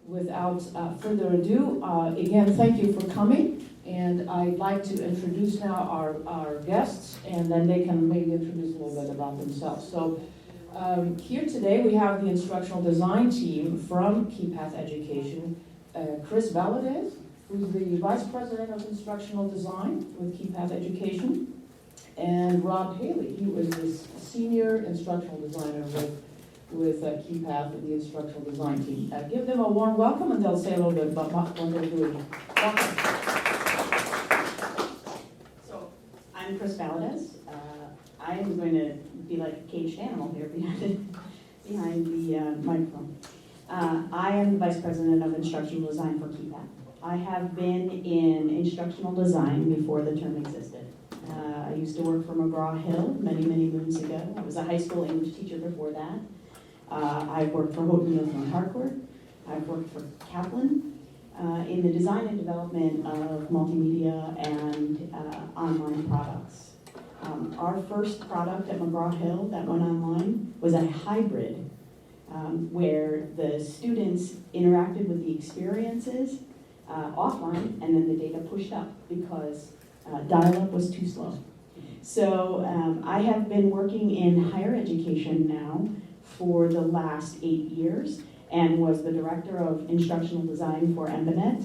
without further ado, again, thank you for coming. And I'd like to introduce now our guests, and then they can maybe introduce a little bit about themselves. So here today we have the instructional design team from KeyPath Education, Chris Valadez, who's the Vice President of Instructional Design with KeyPath Education, and Rob Haley, who is the Senior Instructional Designer with KeyPath, the instructional design team. Give them a warm welcome, and they'll say a little bit about what they're doing. Welcome. So, I'm Chris Valadez. I am going to be like a caged animal here behind the microphone. I am the Vice President of Instructional Design for KeyPath. I have been in instructional design before the term existed. I used to work for McGraw-Hill many, many moons ago. I was a high school English teacher before that. I've worked for Houghton Mifflin Harcourt. I've worked for Kaplan in the design and development of multimedia and online products. Our first product at McGraw-Hill that went online was a hybrid where the students interacted with the experiences offline and then the data pushed up because dial-up was too slow. So I have been working in higher education now for the last 8 years and was the Director of Instructional Design for Embanet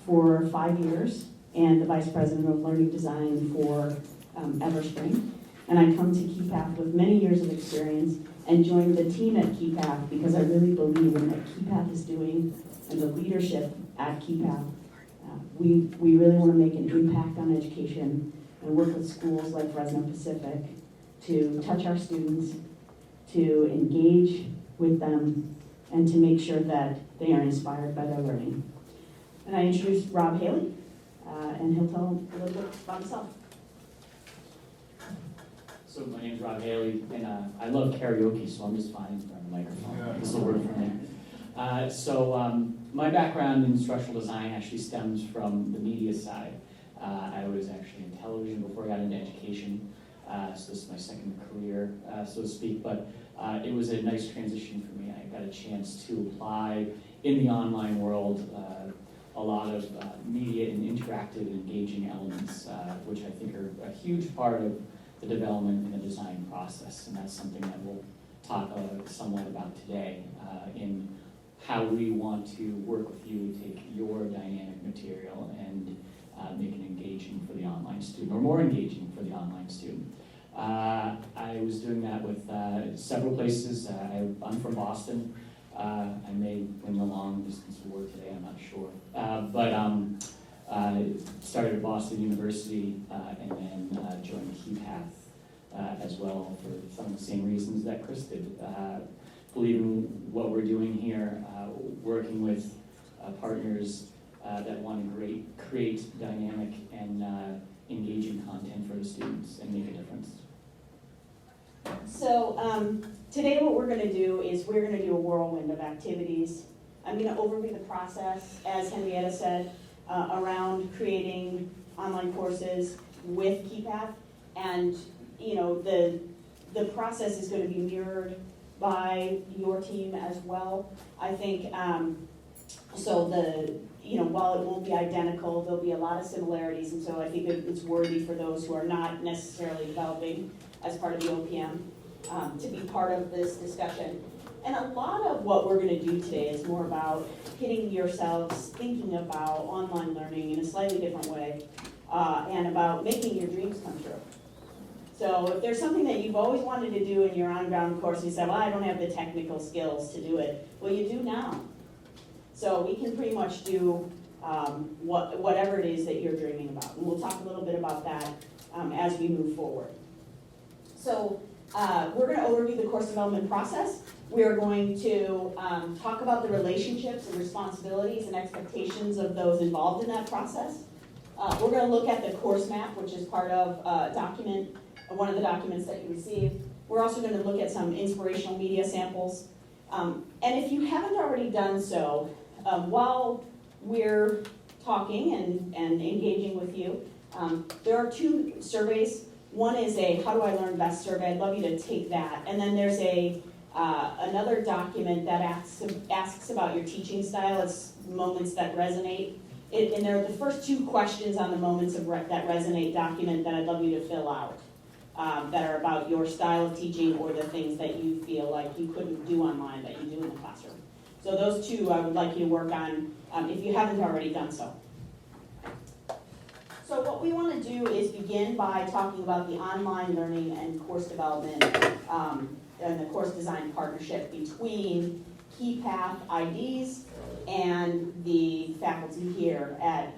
for 5 years and the Vice President of Learning Design for Everspring. And I come to KeyPath with many years of experience and joined the team at KeyPath because I really believe in what KeyPath is doing and the leadership at KeyPath. We really want to make an impact on education and work with schools like Fresno Pacific to touch our students, to engage with them, and to make sure that they are inspired by their learning. And I introduced Rob Haley, and he'll tell a little bit about himself. So my name's Rob Haley, and I love karaoke, so I'm just fine in front of the microphone. This will work for me. My background in instructional design actually stems from the media side. I was actually in television before I got into education, so this is my second career, so to speak, but it was a nice transition for me. I got a chance to apply in the online world a lot of media and interactive and engaging elements, which I think are a huge part of the development and the design process, and that's something that we'll talk somewhat about today in how we want to work with you to take your dynamic material and make it engaging for the online student, or more engaging for the online student. I was doing that with several places. I'm from Boston. I may win the long distance award today, I'm not sure. I started at Boston University and then joined KeyPath as well for some of the same reasons that Chris did. Believing what we're doing here, working with partners that want to create dynamic and engaging content for the students and make a difference. So today what we're going to do is we're going to do a whirlwind of activities. I'm going to overview the process, as Henrietta said, around creating online courses with KeyPath, and the process is going to be mirrored by your team as well. I think while it won't be identical, there'll be a lot of similarities, and so I think it's worthy for those who are not necessarily developing as part of the OPM to be part of this discussion. And a lot of what we're going to do today is more about getting yourselves thinking about online learning in a slightly different way and about making your dreams come true. So if there's something that you've always wanted to do in your on-ground course, you say, well, I don't have the technical skills to do it. Well, you do now. So we can pretty much do whatever it is that you're dreaming about. And we'll talk a little bit about that as we move forward. So we're going to overview the course development process. We're going to talk about the relationships and responsibilities and expectations of those involved in that process. We're going to look at the course map, which is part of one of the documents that you received. We're also going to look at some inspirational media samples. And if you haven't already done so, while we're talking and engaging with you, there are 2 surveys. One is a How Do I Learn Best survey. I'd love you to take that. And then there's a Another document that asks about your teaching style. It's moments that resonate. And there are the first 2 questions on the moments of that resonate document that I'd love you to fill out, that are about your style of teaching or the things that you feel like you couldn't do online that you do in the classroom. So those 2 I would like you to work on if you haven't already done so. So what we want to do is begin by talking about the online learning and course development and the course design partnership between KeyPath IDs and the faculty here at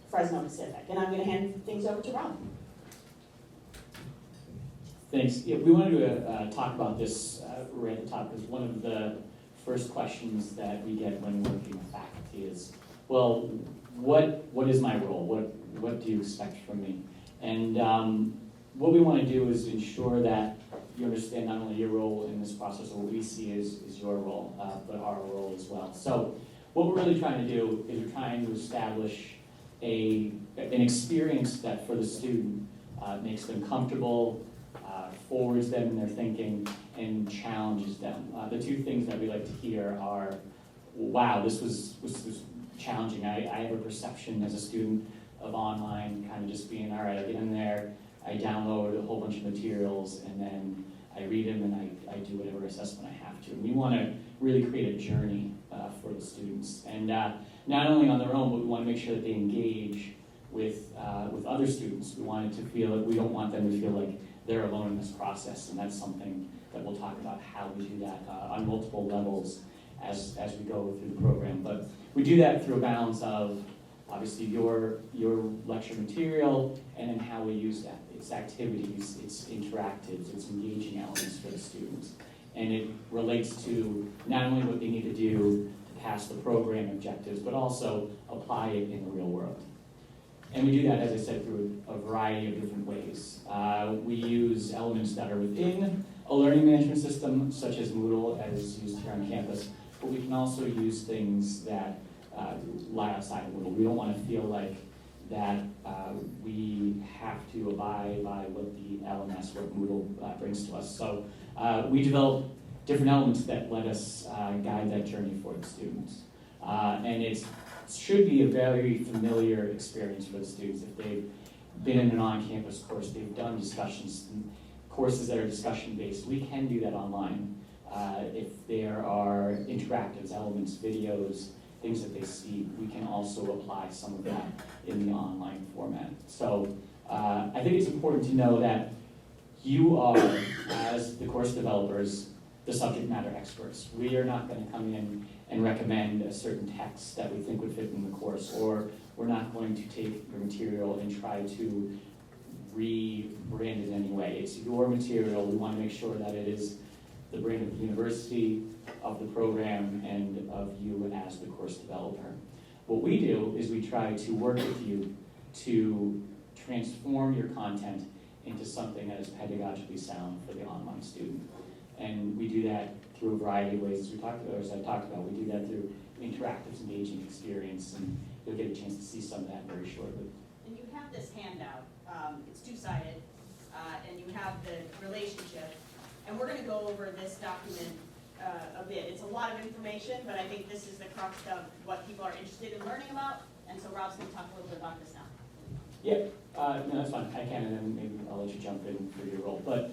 Fresno Pacific. And I'm going to hand things over to Rob. Thanks. Yeah, we wanted to talk about this right at the top, because one of the first questions that we get when working with faculty is, well, what is my role? What do you expect from me? And what we want to do is ensure that you understand not only your role in this process, or what we see is your role, but our role as well. So what we're really trying to do is we're trying to establish an experience that for the student makes them comfortable, forwards them in their thinking, and challenges them. The 2 things that we like to hear are, wow, this was challenging. I have a perception as a student of online kind of just being, all right, I get in there, I download a whole bunch of materials, and then I read them and I do whatever assessment I have to. And we want to really create a journey for the students. And not only on their own, but we want to make sure that they engage with other students. We want it to feel like, we don't want them to feel like they're alone in this process, and that's something that we'll talk about how we do that on multiple levels as we go through the program. But we do that through a balance of obviously your lecture material, and then how we use that. It's activities, it's interactives, it's engaging elements for the students. And it relates to not only what they need to do to pass the program objectives, but also apply it in the real world. And we do that, as I said, through a variety of different ways. We use elements that are within a learning management system, such as Moodle, as used here on campus, but we can also use things that lie outside of Moodle. We don't want to feel like that we have to abide by what the LMS, what Moodle brings to us. So we develop different elements that let us guide that journey for the students. And it should be a very familiar experience for the students. If they've been in an on-campus course, they've done discussions, courses that are discussion-based, we can do that online. If there are interactives, elements, videos, things that they see, we can also apply some of that in the online format. So I think it's important to know that you are, as the course developers, the subject matter experts. We are not going to come in and recommend a certain text that we think would fit in the course, or we're not going to take your material and try to rebrand it in any way. It's your material. We want to make sure that it is the brand of the university, of the program, and of you as the course developer. What we do is we try to work with you to transform your content into something that is pedagogically sound for the online student. And we do that through a variety of ways, as I talked about. We do that through interactive, engaging experience, and you'll get a chance to see some of that very shortly. And you have this handout. It's 2-sided, and you have the relationship. And we're going to go over this document a bit. It's a lot of information, but I think this is the crux of what people are interested in learning about. And so Rob's going to talk a little bit about this now. Yeah, no, that's fine. I can, and then maybe I'll let you jump in for your role. But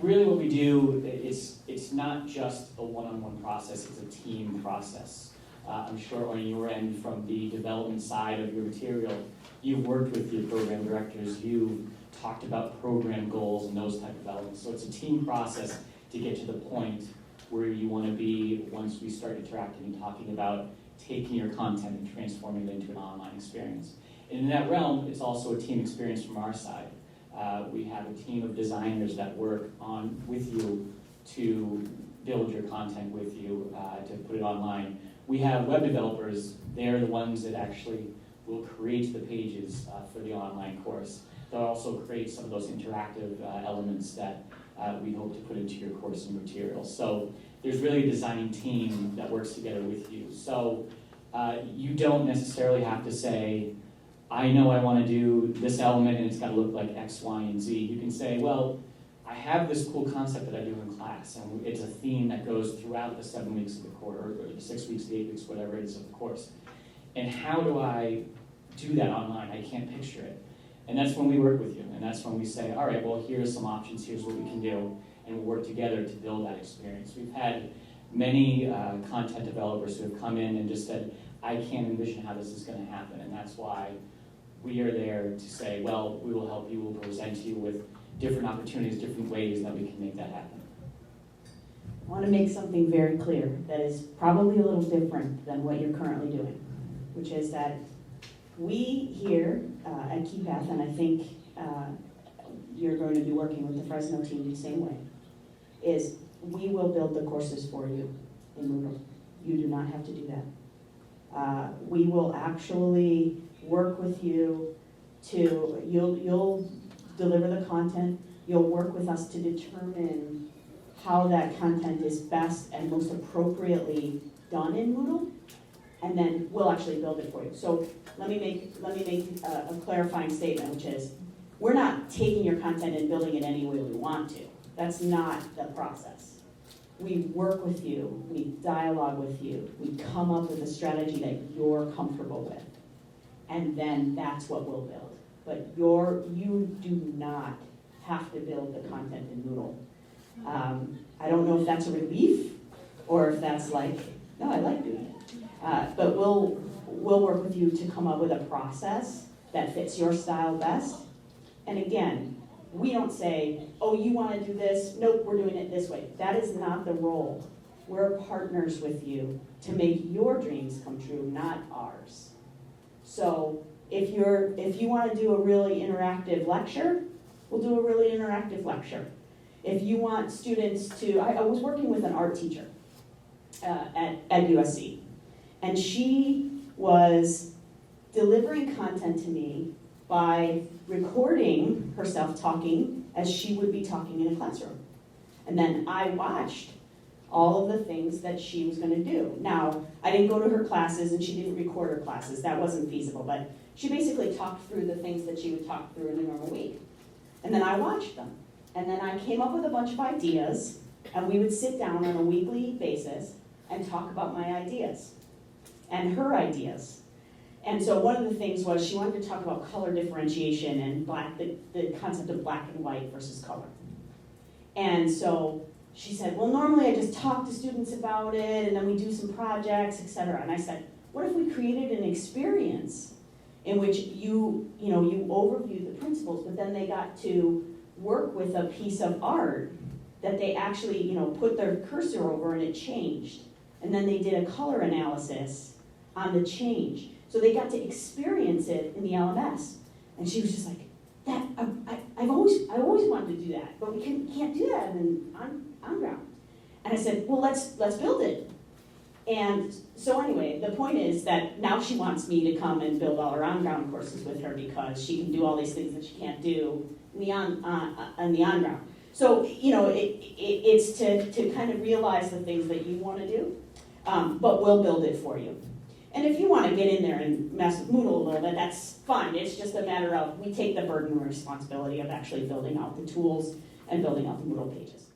really what we do, it's not just a one-on-one process, it's a team process. I'm sure on your end, from the development side of your material, you've worked with your program directors, you've talked about program goals and those type of elements. So it's a team process to get to the point where you want to be once we start interacting and talking about taking your content and transforming it into an online experience. And in that realm, it's also a team experience from our side. We have a team of designers that work on with you to build your content with you, to put it online. We have web developers. They're the ones that actually will create the pages for the online course. They'll also create some of those interactive elements that we hope to put into your course and materials. So there's really a design team that works together with you. So you don't necessarily have to say, I know I want to do this element and it's got to look like X, Y, and Z. You can say, well, I have this cool concept that I do in class, and it's a theme that goes throughout the 7 weeks of the quarter, or the 6 weeks, the 8 weeks, whatever it is of the course. And how do I do that online? I can't picture it. And that's when we work with you, and that's when we say, all right, well, here's some options, here's what we can do, and we'll work together to build that experience. We've had many content developers who have come in and just said, I can't envision how this is going to happen, and that's why we are there to say, well, we will help you, we'll present you with different opportunities, different ways that we can make that happen. I want to make something very clear that is probably a little different than what you're currently doing, which is that we here at KeyPath, and I think you're going to be working with the Fresno team the same way, is we will build the courses for you in Moodle. You do not have to do that. We will actually work with you to, you'll deliver the content, you'll work with us to determine how that content is best and most appropriately done in Moodle, and then we'll actually build it for you. So let me make a clarifying statement, which is, we're not taking your content and building it any way we want to. That's not the process. We work with you, we dialogue with you, we come up with a strategy that you're comfortable with, and then that's what we'll build. But you do not have to build the content in Moodle. I don't know if that's a relief, or if that's like, no, I like doing it. But we'll work with you to come up with a process that fits your style best. And again, we don't say, oh, you want to do this? Nope, we're doing it this way. That is not the role. We're partners with you to make your dreams come true, not ours. So if you want to do a really interactive lecture, we'll do a really interactive lecture. If you want students to, I was working with an art teacher at USC, and she was delivering content to me by recording herself talking as she would be talking in a classroom. And then I watched all of the things that she was going to do. Now, I didn't go to her classes and she didn't record her classes. That wasn't feasible, but she basically talked through the things that she would talk through in a normal week. And then I watched them. And then I came up with a bunch of ideas, and we would sit down on a weekly basis and talk about my ideas and her ideas. And so one of the things was she wanted to talk about color differentiation and the concept of black and white versus color. And so she said, well, normally I just talk to students about it, and then we do some projects, etc. And I said, what if we created an experience in which you overview the principles, but then they got to work with a piece of art that they actually, put their cursor over and it changed. And then they did a color analysis on the change. So they got to experience it in the LMS. And she was just like, I always wanted to do that, but we can't do that on ground. And I said, well, let's build it. And so anyway, the point is that now she wants me to come and build all her on-ground courses with her because she can do all these things that she can't do in the on-ground. So, it's to kind of realize the things that you want to do, but we'll build it for you. And if you want to get in there and mess with Moodle a little bit, that's fine. It's just a matter of we take the burden and responsibility of actually building out the tools and building out the Moodle pages.